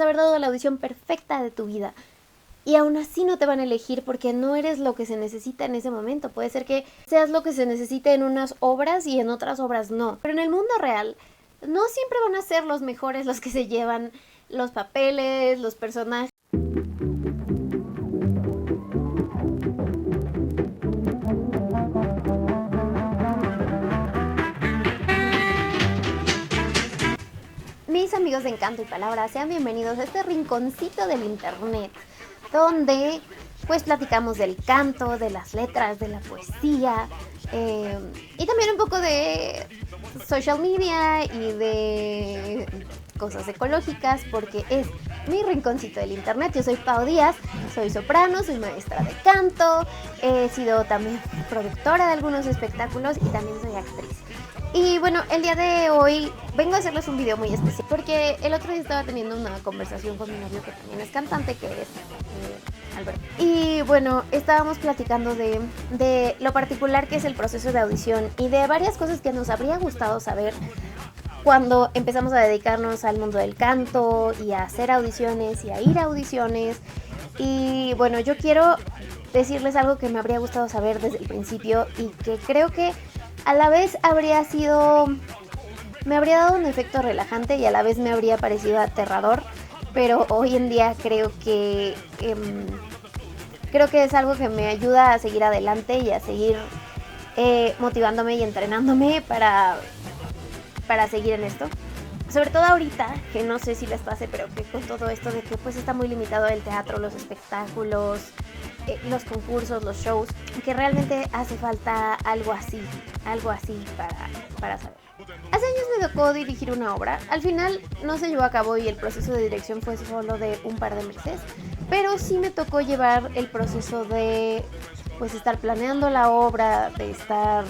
puedes haber dado la audición perfecta de tu vida y aún así no te van a elegir porque no eres lo que se necesita en ese momento. Puede ser que seas lo que se necesita en unas obras y en otras obras no. Pero en el mundo real no siempre van a ser los mejores los que se llevan los papeles, los personajes. Mis amigos de Encanto y Palabra, sean bienvenidos a este rinconcito del internet, donde pues platicamos del canto, de las letras, de la poesía, y también un poco de social media y de cosas ecológicas, porque es mi rinconcito del internet. Yo soy Pau Díaz, soy soprano, soy maestra de canto, he sido también productora de algunos espectáculos y también soy actriz. Y bueno, el día de hoy vengo a hacerles un video muy especial porque el otro día estaba teniendo una conversación con mi novio que también es cantante, que es Alberto. Y bueno, estábamos platicando de lo particular que es el proceso de audición y de varias cosas que nos habría gustado saber cuando empezamos a dedicarnos al mundo del canto y a hacer audiciones y a ir a audiciones. Y bueno, yo quiero decirles algo que me habría gustado saber desde el principio y que creo que a la vez me habría dado un efecto relajante y a la vez me habría parecido aterrador, pero hoy en día creo que es algo que me ayuda a seguir adelante y a seguir motivándome y entrenándome para seguir en esto. Sobre todo ahorita, que no sé si les pase, pero que con todo esto de que pues está muy limitado el teatro, los espectáculos, los concursos, los shows, que realmente hace falta algo así para saber. Hace años me tocó dirigir una obra. Al final no se llevó a cabo y el proceso de dirección fue solo de un par de meses, pero sí me tocó llevar el proceso de pues estar planeando la obra, de estar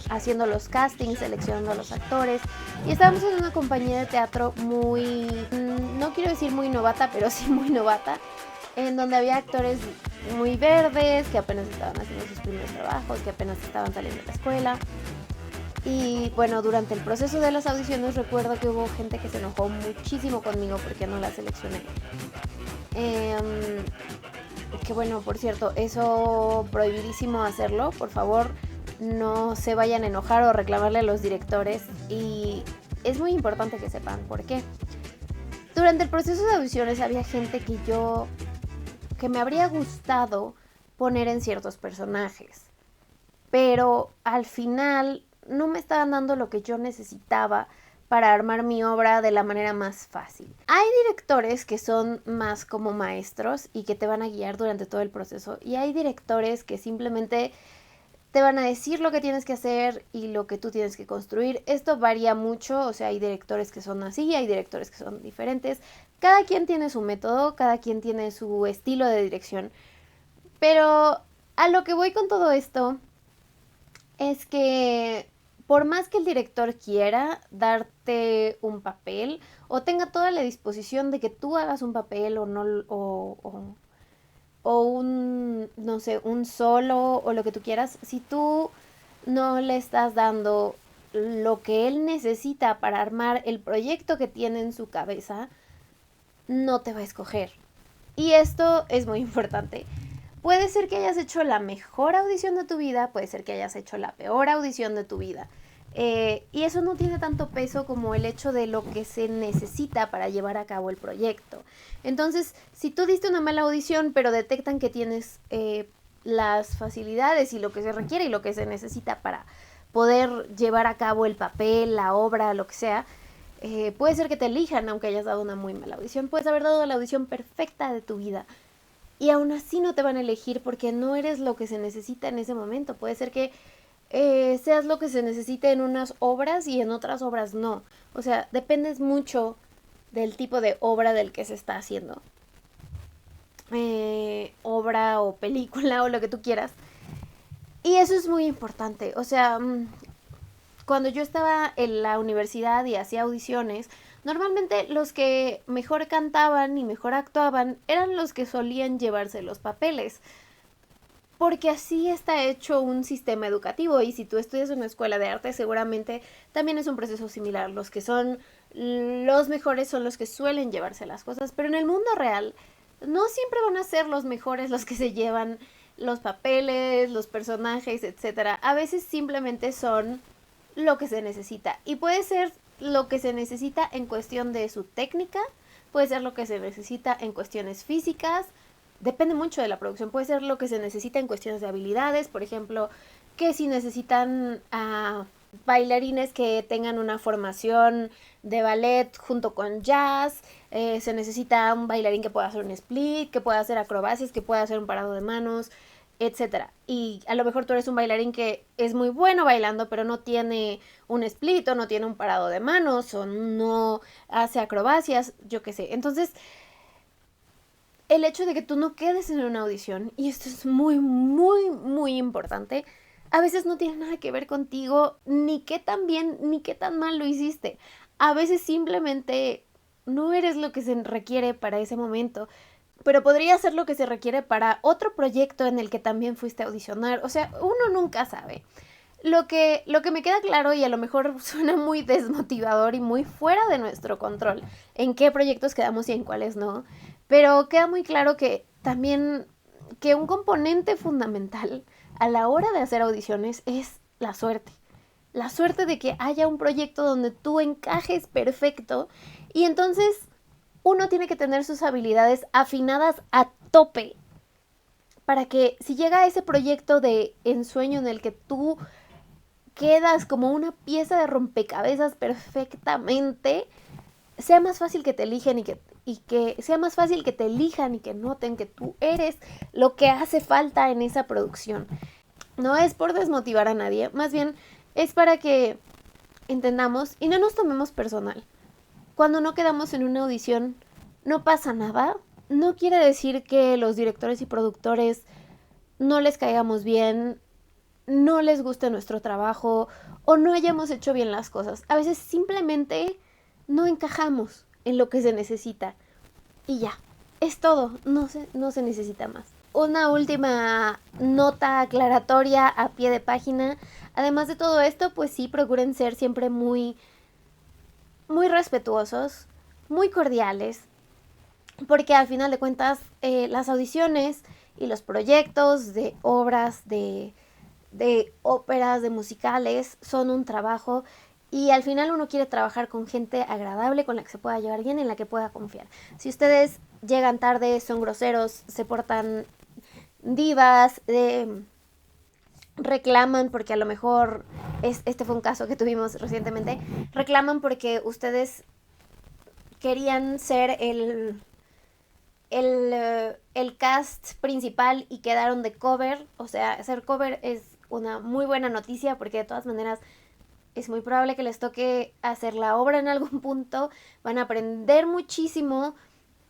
haciendo los castings, seleccionando a los actores. Y estábamos en una compañía de teatro muy, no quiero decir muy novata, pero sí muy novata, en donde había actores muy verdes, que apenas estaban haciendo sus primeros trabajos, que apenas estaban saliendo de la escuela. Y bueno, durante el proceso de las audiciones recuerdo que hubo gente que se enojó muchísimo conmigo porque no la seleccioné. Que bueno, por cierto, eso prohibidísimo hacerlo. Por favor, no se vayan a enojar o reclamarle a los directores. Y es muy importante que sepan por qué. Durante el proceso de audiciones había gente que me habría gustado poner en ciertos personajes, pero al final no me estaban dando lo que yo necesitaba para armar mi obra de la manera más fácil. Hay directores que son más como maestros y que te van a guiar durante todo el proceso, y hay directores que simplemente te van a decir lo que tienes que hacer y lo que tú tienes que construir. Esto varía mucho, o sea, hay directores que son así, hay directores que son diferentes. Cada quien tiene su método, cada quien tiene su estilo de dirección. Pero a lo que voy con todo esto es que por más que el director quiera darte un papel o tenga toda la disposición de que tú hagas un papel o no, o un, no sé, un solo o lo que tú quieras, si tú no le estás dando lo que él necesita para armar el proyecto que tiene en su cabeza, no te va a escoger. Y esto es muy importante. Puede ser que hayas hecho la mejor audición de tu vida, puede ser que hayas hecho la peor audición de tu vida. Y eso no tiene tanto peso como el hecho de lo que se necesita para llevar a cabo el proyecto. Entonces, si tú diste una mala audición, pero detectan que tienes las facilidades y lo que se requiere y lo que se necesita para poder llevar a cabo el papel, la obra, lo que sea, puede ser que te elijan aunque hayas dado una muy mala audición. Puedes haber dado la audición perfecta de tu vida y aún así no te van a elegir porque no eres lo que se necesita en ese momento. Puede ser que seas lo que se necesite en unas obras y en otras obras no. O sea, dependes mucho del tipo de obra del que se está haciendo. Obra o película o lo que tú quieras. Y eso es muy importante. O sea, cuando yo estaba en la universidad y hacía audiciones, normalmente los que mejor cantaban y mejor actuaban eran los que solían llevarse los papeles. Porque así está hecho un sistema educativo, y si tú estudias en una escuela de arte seguramente también es un proceso similar. Los que son los mejores son los que suelen llevarse las cosas, pero en el mundo real no siempre van a ser los mejores los que se llevan los papeles, los personajes, etcétera. A veces simplemente son lo que se necesita. Y puede ser lo que se necesita en cuestión de su técnica, puede ser lo que se necesita en cuestiones físicas, depende mucho de la producción, puede ser lo que se necesita en cuestiones de habilidades, por ejemplo, que si necesitan bailarines que tengan una formación de ballet junto con jazz, se necesita un bailarín que pueda hacer un split, que pueda hacer acrobacias, que pueda hacer un parado de manos, etcétera. Y a lo mejor tú eres un bailarín que es muy bueno bailando, pero no tiene un split o no tiene un parado de manos o no hace acrobacias, yo qué sé. Entonces, el hecho de que tú no quedes en una audición, y esto es muy, muy, muy importante, a veces no tiene nada que ver contigo, ni qué tan bien, ni qué tan mal lo hiciste. A veces simplemente no eres lo que se requiere para ese momento, pero podría ser lo que se requiere para otro proyecto en el que también fuiste a audicionar. O sea, uno nunca sabe. Lo que me queda claro, y a lo mejor suena muy desmotivador y muy fuera de nuestro control, en qué proyectos quedamos y en cuáles no, pero queda muy claro que también que un componente fundamental a la hora de hacer audiciones es la suerte. La suerte de que haya un proyecto donde tú encajes perfecto y entonces uno tiene que tener sus habilidades afinadas a tope para que si llega a ese proyecto de ensueño en el que tú quedas como una pieza de rompecabezas perfectamente, sea más fácil que te elijan y que sea más fácil que te elijan y que noten que tú eres lo que hace falta en esa producción. No es por desmotivar a nadie, más bien es para que entendamos y no nos tomemos personal. Cuando no quedamos en una audición, no pasa nada. No quiere decir que los directores y productores no les caigamos bien, no les guste nuestro trabajo o no hayamos hecho bien las cosas. A veces simplemente no encajamos en lo que se necesita y ya, es todo, no se necesita más. Una última nota aclaratoria a pie de página. Además de todo esto, pues sí, procuren ser siempre muy, muy respetuosos, muy cordiales, porque al final de cuentas las audiciones y los proyectos de obras, de óperas, de musicales, son un trabajo y al final uno quiere trabajar con gente agradable, con la que se pueda llevar bien, en la que pueda confiar. Si ustedes llegan tarde, son groseros, se portan divas, reclaman porque a lo mejor, este fue un caso que tuvimos recientemente, reclaman porque ustedes querían ser el cast principal y quedaron de cover. O sea, ser cover es una muy buena noticia porque de todas maneras es muy probable que les toque hacer la obra en algún punto, van a aprender muchísimo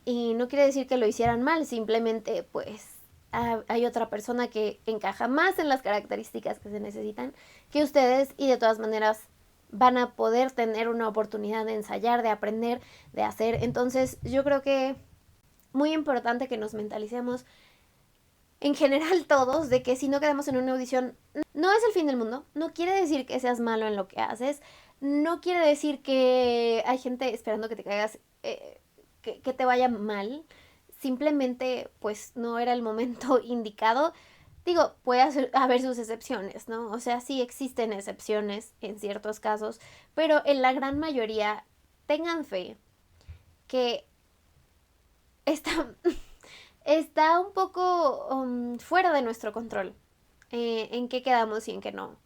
y no quiere decir que lo hicieran mal, simplemente pues hay otra persona que encaja más en las características que se necesitan que ustedes y de todas maneras van a poder tener una oportunidad de ensayar, de aprender, de hacer. Entonces yo creo que muy importante que nos mentalicemos en general todos de que si no quedamos en una audición no es el fin del mundo, no quiere decir que seas malo en lo que haces, no quiere decir que hay gente esperando que te caigas, que te vaya mal, simplemente pues no era el momento indicado. Digo, puede haber sus excepciones, ¿no? O sea, sí existen excepciones en ciertos casos, pero en la gran mayoría tengan fe que está, está un poco fuera de nuestro control en qué quedamos y en qué no.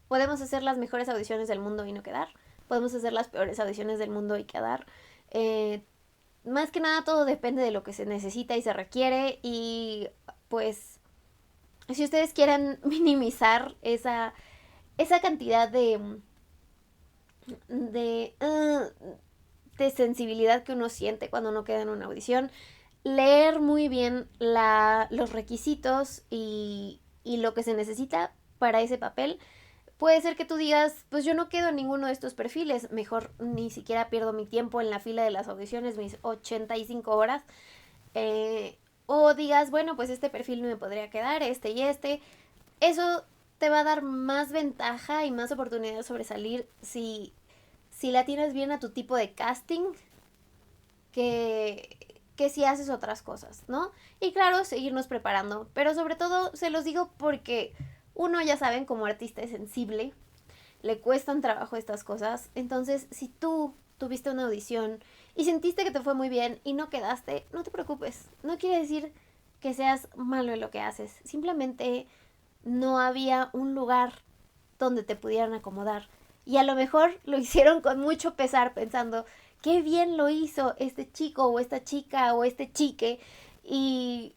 Podemos hacer las mejores audiciones del mundo y no quedar. Podemos hacer las peores audiciones del mundo y quedar. Eh, Más que nada todo depende de lo que se necesita y se requiere. Y pues si ustedes quieren minimizar esa cantidad de, de sensibilidad que uno siente cuando uno queda en una audición, leer muy bien los requisitos y lo que se necesita para ese papel. Puede ser que tú digas, pues yo no quedo en ninguno de estos perfiles, mejor ni siquiera pierdo mi tiempo en la fila de las audiciones, mis 85 horas. O digas, bueno, pues este perfil no me podría quedar, este y este. Eso te va a dar más ventaja y más oportunidad de sobresalir si la tienes bien a tu tipo de casting que si haces otras cosas, ¿no? Y claro, seguirnos preparando, pero sobre todo se los digo porque uno, ya saben, como artista es sensible, le cuestan trabajo estas cosas, entonces si tú tuviste una audición y sentiste que te fue muy bien y no quedaste, no te preocupes, no quiere decir que seas malo en lo que haces, simplemente no había un lugar donde te pudieran acomodar. Y a lo mejor lo hicieron con mucho pesar, pensando, qué bien lo hizo este chico o esta chica o este chique. Y,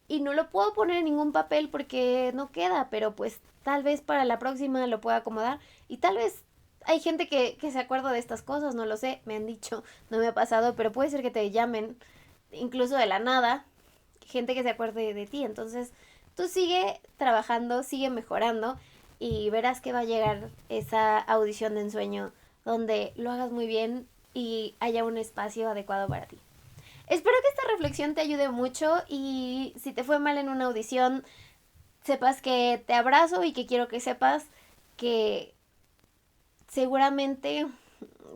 y no lo puedo poner en ningún papel porque no queda, pero pues tal vez para la próxima lo pueda acomodar. Y tal vez hay gente que se acuerda de estas cosas, no lo sé, me han dicho, no me ha pasado, pero puede ser que te llamen incluso de la nada, gente que se acuerde de ti. Entonces, tú sigue trabajando, sigue mejorando y verás que va a llegar esa audición de ensueño donde lo hagas muy bien y haya un espacio adecuado para ti. Espero que esta reflexión te ayude mucho y si te fue mal en una audición, sepas que te abrazo y que quiero que sepas que seguramente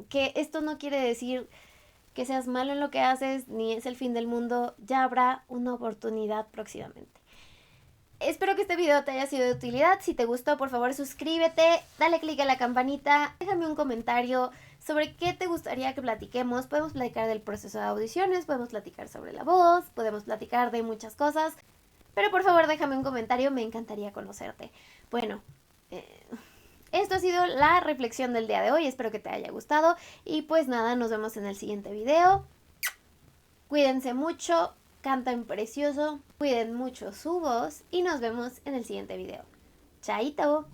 que esto no quiere decir que seas malo en lo que haces ni es el fin del mundo, ya habrá una oportunidad próximamente. Espero que este video te haya sido de utilidad. Si te gustó, por favor suscríbete, dale click a la campanita, déjame un comentario sobre qué te gustaría que platiquemos. Podemos platicar del proceso de audiciones, podemos platicar sobre la voz, podemos platicar de muchas cosas. Pero por favor déjame un comentario, me encantaría conocerte. Bueno, esto ha sido la reflexión del día de hoy, espero que te haya gustado. Y pues nada, nos vemos en el siguiente video. Cuídense mucho, cantan precioso, cuiden mucho su voz y nos vemos en el siguiente video. ¡Chaito!